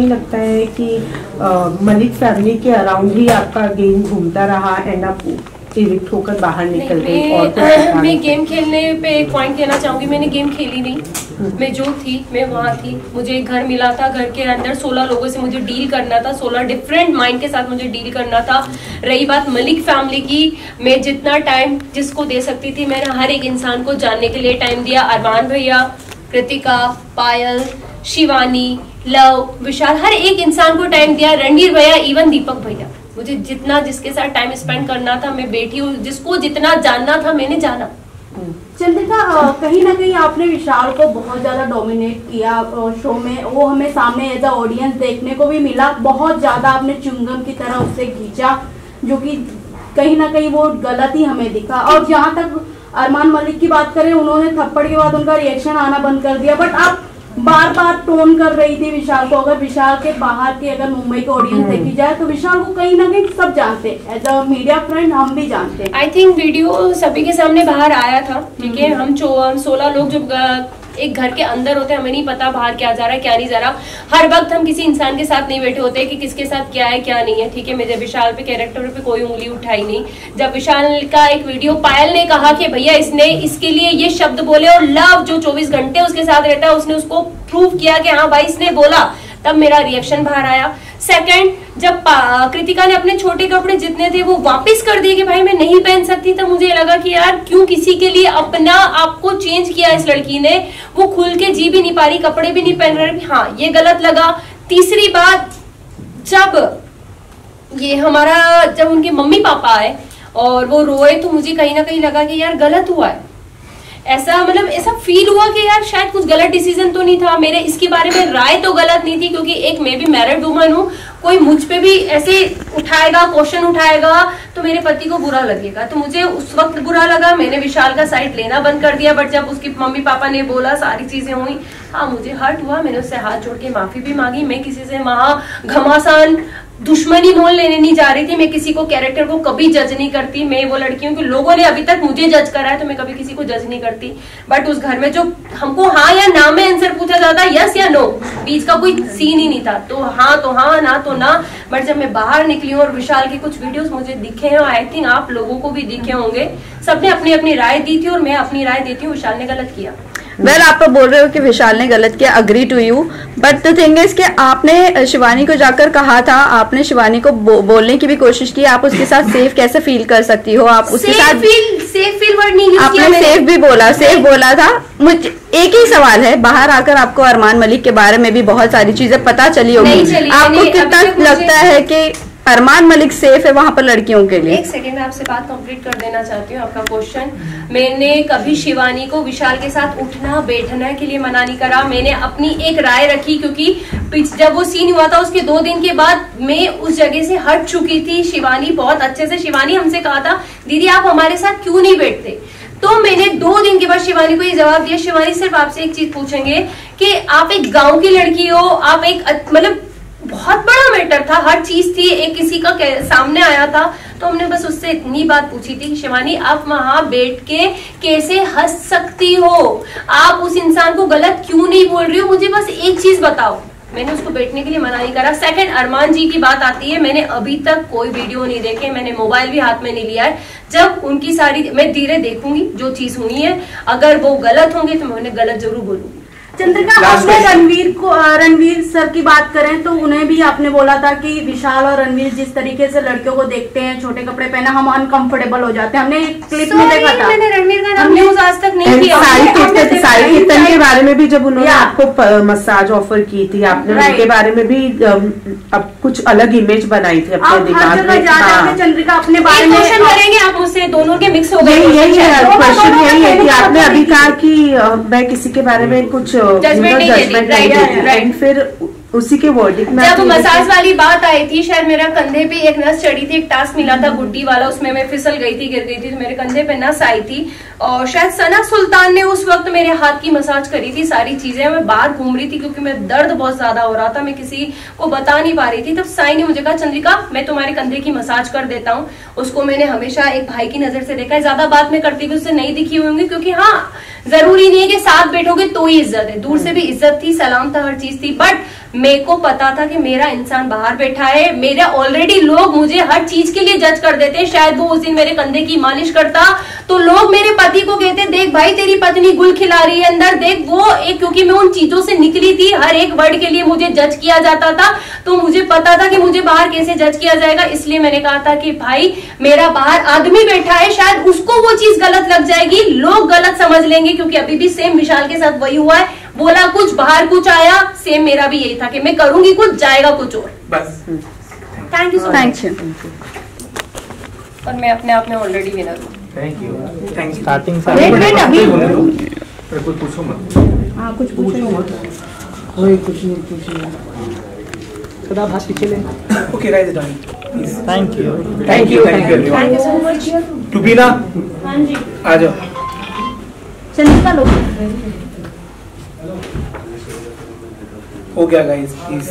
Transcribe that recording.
लगता है कि मलिक फैमिली के अराउंड ही आपका गेम घूमता रहा एंड आप इविक्ट होकर बाहर निकल गई? और मैं गेम खेलने पे एक पॉइंट कहना चाहूंगी, मैंने गेम खेली नहीं। मैं जो थी मैं वहाँ थी। मुझे एक घर मिला था, घर के अंदर 16 लोगों से मुझे डील करना था, 16 डिफरेंट माइंड के साथ मुझे डील करना था। रही बात मलिक फैमिली की, मैं जितना टाइम जिसको दे सकती थी मैंने हर एक इंसान को जानने के लिए टाइम दिया। अरमान भैया, कृतिका, पायल, शिवानी, लव, विशाल, हर एक इंसान को टाइम दिया। रणवीर भैया, इवन दीपक भैया, मुझे जितना जिसके साथ टाइम स्पेंड करना था मैं बैठी हूँ। जिसको जितना जानना था मैंने जाना। चंद्रिका, कहीं ना कहीं आपने विशाल को बहुत ज्यादा डोमिनेट किया शो में। वो हमें सामने एज अ ऑडियंस देखने को भी मिला। बहुत ज्यादा आपने च्युइंगम की तरह उससे खींचा, जो कि कहीं ना कहीं वो गलत ही हमें दिखा। और जहाँ तक अरमान मलिक की बात करें, उन्होंने थप्पड़ के बाद उनका रिएक्शन आना बंद कर दिया, बट आप बार बार टोन कर रही थी विशाल को। अगर विशाल के बाहर की अगर मुंबई की ऑडियंस देखी जाए तो विशाल को कहीं ना कहीं सब जानते हैं, एज अ मीडिया फ्रेंड हम भी जानते हैं। आई थिंक वीडियो सभी के सामने बाहर आया था, ठीक है। हम 16 लोग जो एक घर के अंदर होते हैं, हमें नहीं पता बाहर क्या जा रहा है क्या नहीं जा रहा। हर वक्त हम किसी इंसान के साथ नहीं बैठे होते कि किसके साथ क्या है क्या नहीं है, ठीक है। मेरे विशाल पे कैरेक्टर पे कोई उंगली उठाई नहीं। जब विशाल का एक वीडियो पायल ने कहा कि भैया इसने इसके लिए ये शब्द बोले, और लव जो 24 घंटे उसके साथ रहता है उसने उसको प्रूव किया कि हाँ भाई इसने बोला, तब मेरा रिएक्शन बाहर आया। सेकंड, जब कृतिका ने अपने छोटे कपड़े जितने थे वो वापस कर दिए कि भाई मैं नहीं पहन सकती, तब मुझे लगा कि यार क्यों किसी के लिए अपना आपको चेंज किया इस लड़की ने। वो खुल के जी भी नहीं पा रही, कपड़े भी नहीं पहन रही, हाँ ये गलत लगा। तीसरी बात, जब उनके मम्मी पापा आए और वो रोए तो मुझे कहीं ना कहीं लगा कि यार गलत हुआ है। ऐसा मतलब ऐसा फील हुआ कि यार शायद कुछ गलत डिसीजन तो नहीं था मेरे। इसके बारे में राय तो गलत नहीं थी, क्योंकि एक मैं भी मैरिड वुमन हूँ, कोई मुझ पे भी ऐसे उठाएगा, क्वेश्चन उठाएगा तो मेरे पति को बुरा लगेगा। तो मुझे उस वक्त बुरा लगा, मैंने विशाल का साइड लेना बंद कर दिया। बट जब उसकी मम्मी पापा ने बोला, सारी चीजें हुई, हाँ मुझे हर्ट हुआ। मैंने उससे हाथ जोड़ के माफी भी मांगी। मैं किसी से घमासान दुश्मनी मोल लेने नहीं जा रही थी। मैं किसी को कैरेक्टर को कभी जज नहीं करती। मैं वो लड़की हूँ कि लोगों ने अभी तक मुझे जज करा है, तो मैं कभी किसी को जज नहीं करती। बट उस घर में जो हमको हाँ या ना में आंसर पूछा जाता, यस या नो, बीच का कोई सीन ही नहीं था। तो हाँ, ना तो ना। बट जब मैं बाहर निकली हूँ और विशाल के कुछ वीडियोस मुझे दिखे हैं, और आई थिंक आप लोगों को भी दिखे होंगे, सबने अपनी अपनी राय दी थी और मैं अपनी राय देती हूँ, विशाल ने गलत किया। वेल, आप तो बोल रहे हो कि विशाल ने गलत किया, agree to you, but the thing is कि आपने शिवानी को जाकर कहा था, आपने शिवानी को बोलने की भी कोशिश की, आप उसके साथ सेफ कैसे फील कर सकती हो? आप उसके साथ सेफ फील वर्ड नहीं यूज किया, आपने सेफ बोला था। मुझे एक ही सवाल है, बाहर आकर आपको अरमान मलिक के बारे में भी बहुत सारी चीजें पता चली होगी, आपको कितना लगता है कि अरमान मलिक सेफ है वहां पर लड़कियों के लिए? एक सेकंड, मैं आपसे बात कंप्लीट कर देना चाहती हूँ। आपका क्वेश्चन, मैंने कभी शिवानी को विशाल के साथ उठना बैठना के लिए मना नहीं करा। मैंने अपनी एक राय रखी, क्योंकि जब वो सीन हुआ था उसके 2 दिन के बाद मैं उस जगह से हट चुकी थी। शिवानी बहुत अच्छे से, शिवानी हमसे कहा था दीदी आप हमारे साथ क्यों नहीं बैठते, तो मैंने 2 दिन के बाद शिवानी को ये जवाब दिया, शिवानी सिर्फ आपसे एक चीज पूछेंगे कि आप एक गांव की लड़की हो, आप एक मतलब बहुत बड़ा मैटर था, हर चीज थी, एक किसी का सामने आया था, तो हमने बस उससे इतनी बात पूछी थी कि शिवानी आप वहां बैठ के कैसे हंस सकती हो, आप उस इंसान को गलत क्यों नहीं बोल रही हो, मुझे बस एक चीज बताओ। मैंने उसको बैठने के लिए मना नहीं करा। सेकंड, अरमान जी की बात आती है, मैंने अभी तक कोई वीडियो नहीं देखे, मैंने मोबाइल भी हाथ में नहीं लिया है। जब उनकी सारी मैं धीरे देखूंगी जो चीज हुई है, अगर वो गलत होंगे तो मैं उन्हें गलत जरूर बोलूंगी। चंद्रिका, आपने रणवीर सर की बात करें तो उन्हें भी आपने बोला था कि विशाल और रणवीर जिस तरीके से लड़कियों को देखते हैं, छोटे कपड़े पहना, हम अनकंफर्टेबल हो जाते हैं। हमने एक क्लिप में देखा था, मैंने रणवीर का नाम न्यूज़ आज तक नहीं किया। सारी कीर्तन के बारे में भी जब उन्होंने आपको मसाज ऑफर की थी, आपने उनके बारे में भी अब कुछ अलग इमेज बनाई थी अपने दिमाग में। चंद्रिका अपने बारे में क्वेश्चन करेंगे आप मुझसे, दोनों के मिक्स हो गए। यही क्वेश्चन यही है कि आपने अभी कहा कि मैं किसी के बारे में कुछ जजमेंट नहीं देती, फिर उसी के वर्डिंग में जब मसाज वाली बात आई थी, शायद मेरा कंधे पे एक नस चढ़ी थी, एक टास्क मिला था गुड्डी वाला, उसमें मैं फिसल गई थी, गिर गई थी, तो मेरे कंधे पे नस आई थी। और शायद सना सुल्तान ने उस वक्त मेरे हाथ की मसाज करी थी। सारी चीजें मैं बाहर घूम रही थी क्योंकि मैं दर्द बहुत ज्यादा हो रहा था, मैं किसी को बता नहीं पा रही थी। तब साई ने मुझे कहा चंद्रिका मैं तुम्हारे कंधे की मसाज कर देता हूँ। उसको मैंने हमेशा एक भाई की नजर से देखा है, ज्यादा बात मैं करती हुई उससे नहीं दिखी होंगी, क्योंकि हाँ जरूरी नहीं है कि साथ बैठोगे तो ही इज्जत है, दूर से भी इज्जत थी, सलाम था, हर चीज थी। बट मेरे को पता था कि मेरा इंसान बाहर बैठा है, मेरे ऑलरेडी लोग मुझे हर चीज के लिए जज कर देते हैं। शायद वो उस दिन मेरे कंधे की मालिश करता तो लोग मेरे पति को कहते देख भाई तेरी पत्नी गुल खिला रही है अंदर, देख वो एक, क्योंकि मैं उन चीजों से निकली थी, हर एक वर्ड के लिए मुझे जज किया जाता था, तो मुझे पता था कि मुझे बाहर कैसे जज किया जाएगा। इसलिए मैंने कहा था कि भाई मेरा बाहर आदमी बैठा है, शायद उसको वो चीज गलत लग जाएगी, लोग गलत समझ लेंगे, क्योंकि अभी भी सेम विशाल के साथ वही हुआ है, बोला कुछ बाहर कुछ आया, सेम मेरा भी यही था कि मैं करूंगी कुछ जाएगा कुछ और। बस थैंक यू सो मच। और मैं अपने आप में ऑलरेडी विनर हूँ। Thank you. स्टार्टिंग से अभी कुछ पूछो मत। हाँ कुछ पूछो मत। कोई कुछ नहीं पूछिए, खुदा हाथ पीछे ले। Okay write down. Thank you thank you everyone. Thank you so much. टुबीना हाँ जी आ जाओ। चंदिका लोग हो गया गाइस, प्लीज।